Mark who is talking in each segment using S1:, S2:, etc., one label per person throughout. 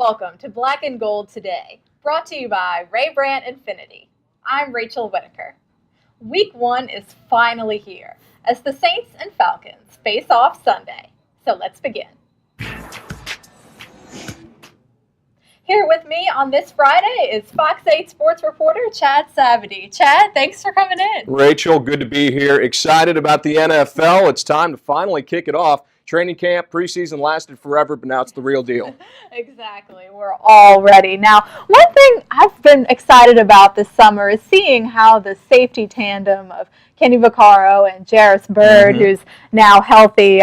S1: Welcome to Black and Gold Today, brought to you by Ray Brandt Infinity. I'm Rachel Whittaker. Week 1 is finally here as the Saints and Falcons face off Sunday. So let's begin. Here with me on this Friday is Fox 8 sports reporter Chad Sabadie. Chad, thanks for coming in.
S2: Rachel, good to be here. Excited about the NFL. It's time to finally kick it off. Training camp, preseason lasted forever, but now it's the real deal.
S1: Exactly. We're all ready. Now, one thing I've been excited about this summer is seeing how the safety tandem of Kenny Vaccaro and Jairus Byrd, who's now healthy,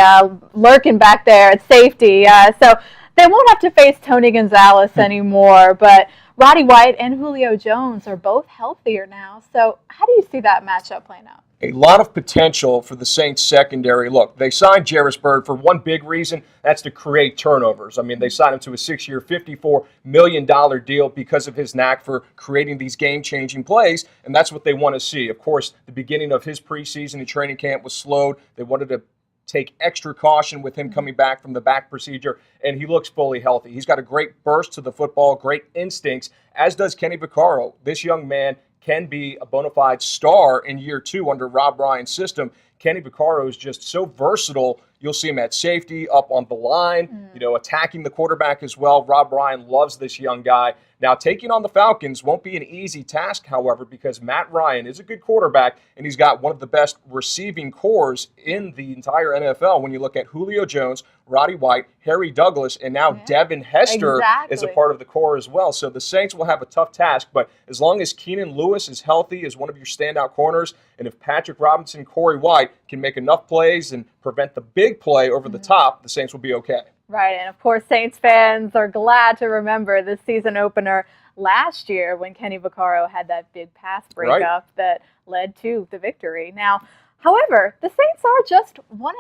S1: lurking back there at safety. So they won't have to face Tony Gonzalez anymore, but Roddy White and Julio Jones are both healthier now. So how do you see that matchup playing out?
S2: A lot of potential for the Saints secondary. Look, they signed Jairus Byrd for one big reason. That's to create turnovers. I mean, they signed him to a 6-year, $54 million deal because of his knack for creating these game-changing plays, and that's what they want to see. Of course, the beginning of his preseason and training camp was slowed. They wanted to take extra caution with him coming back from the back procedure, and he looks fully healthy. He's got a great burst to the football, great instincts, as does Kenny Vaccaro. This young man can be a bona fide star in year 2 under Rob Ryan's system. Kenny Vaccaro is just so versatile. You'll see him at safety, up on the line, attacking the quarterback as well. Rob Ryan loves this young guy. Now, taking on the Falcons won't be an easy task, however, because Matt Ryan is a good quarterback, and he's got one of the best receiving cores in the entire NFL when you look at Julio Jones, Roddy White, Harry Douglas, and now Devin Hester is a part of the core as well. So the Saints will have a tough task, but as long as Keenan Lewis is healthy as one of your standout corners, and if Patrick Robinson, Corey White can make enough plays and prevent the big play over the top, the Saints will be okay.
S1: Right, and of course, Saints fans are glad to remember the season opener last year when Kenny Vaccaro had that big pass breakup that led to the victory. Now, however, the Saints are just 1-6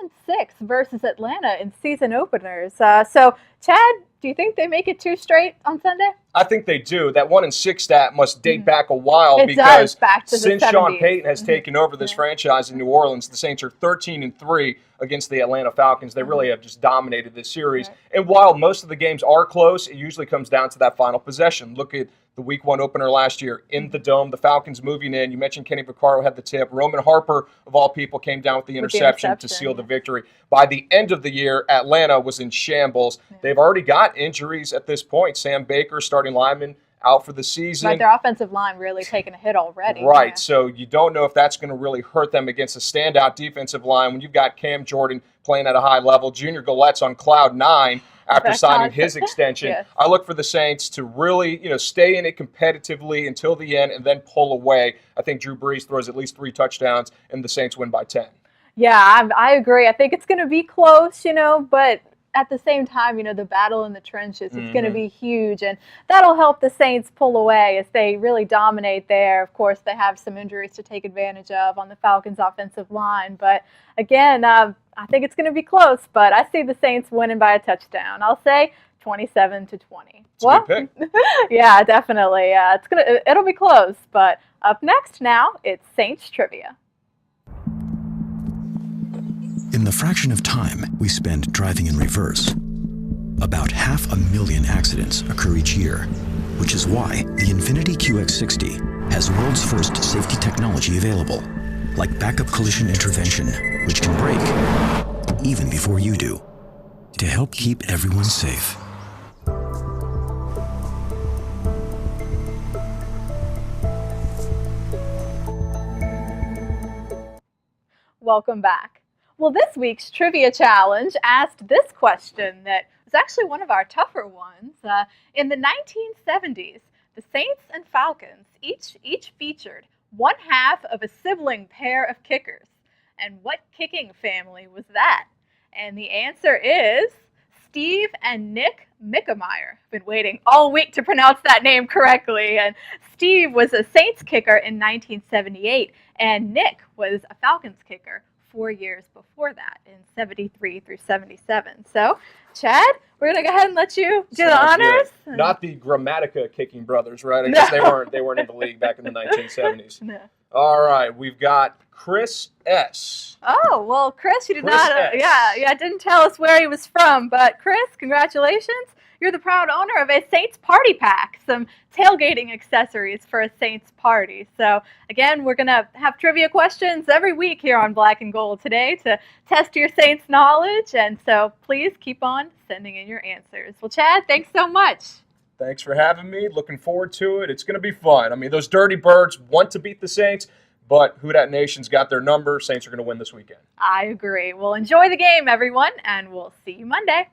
S1: versus Atlanta in season openers. So, Chad, do you think they make it 2 straight on Sunday?
S2: I think they do. That 1-6 stat must date back a while
S1: It
S2: because
S1: does, back to
S2: since
S1: the 70s.
S2: Sean Payton has taken over this franchise in New Orleans, the Saints are 13-3 against the Atlanta Falcons. They really have just dominated this series.
S1: Right.
S2: And while most of the games are close, it usually comes down to that final possession. Look at the Week 1 opener last year in the Dome. The Falcons moving in. You mentioned Kenny Vaccaro had the tip. Roman Harper, of all people, came down with the interception to seal the victory. By the end of the year, Atlanta was in shambles. They've already got injuries at this point. Sam Baker, starting lineman, out for the season.
S1: Right, their offensive line really taking a hit already.
S2: Right, so you don't know if that's going to really hurt them against a standout defensive line when you've got Cam Jordan playing at a high level. Junior Galette's on cloud 9 after signing his extension. I look for the Saints to really, stay in it competitively until the end and then pull away. I think Drew Brees throws at least 3 touchdowns and the Saints win by 10.
S1: Yeah, I agree. I think it's going to be close, but at the same time, the battle in the trenches is going to be huge, and that'll help the Saints pull away as they really dominate there. Of course, they have some injuries to take advantage of on the Falcons' offensive line, but again, I think it's going to be close, but I see the Saints winning by a touchdown. I'll say 27-20.
S2: It's a good pick.
S1: Yeah, definitely. It'll be close, but up next now, it's Saints Trivia.
S3: In the fraction of time we spend driving in reverse, about 500,000 accidents occur each year, which is why the Infiniti QX60 has world's first safety technology available, like backup collision intervention, which can brake even before you do, to help keep everyone safe.
S1: Welcome back. Well, this week's trivia challenge asked this question that was actually one of our tougher ones. In the 1970s, the Saints and Falcons each featured one half of a sibling pair of kickers. And what kicking family was that? And the answer is Steve and Nick Mickemeyer. Been waiting all week to pronounce that name correctly. And Steve was a Saints kicker in 1978, and Nick was a Falcons kicker 4 years before that, in 73 through 77. So, Chad, we're going to go ahead and let you do the honors.
S2: Good. Not the Grammatica kicking brothers, right? I guess they weren't in the league back in the 1970s. No. All right, we've got Chris S.
S1: Oh, well, Chris, you did not, didn't tell us where he was from, but Chris, congratulations. you're the proud owner of a Saints party pack, some tailgating accessories for a Saints party. So again, we're going to have trivia questions every week here on Black and Gold today to test your Saints knowledge, and so please keep on sending in your answers. Well, Chad, thanks so much.
S2: Thanks for having me. Looking forward to it. It's going to be fun. I mean, those Dirty Birds want to beat the Saints, but Who Dat Nation's got their number. Saints are going to win this weekend.
S1: I agree. Well, enjoy the game, everyone, and we'll see you Monday.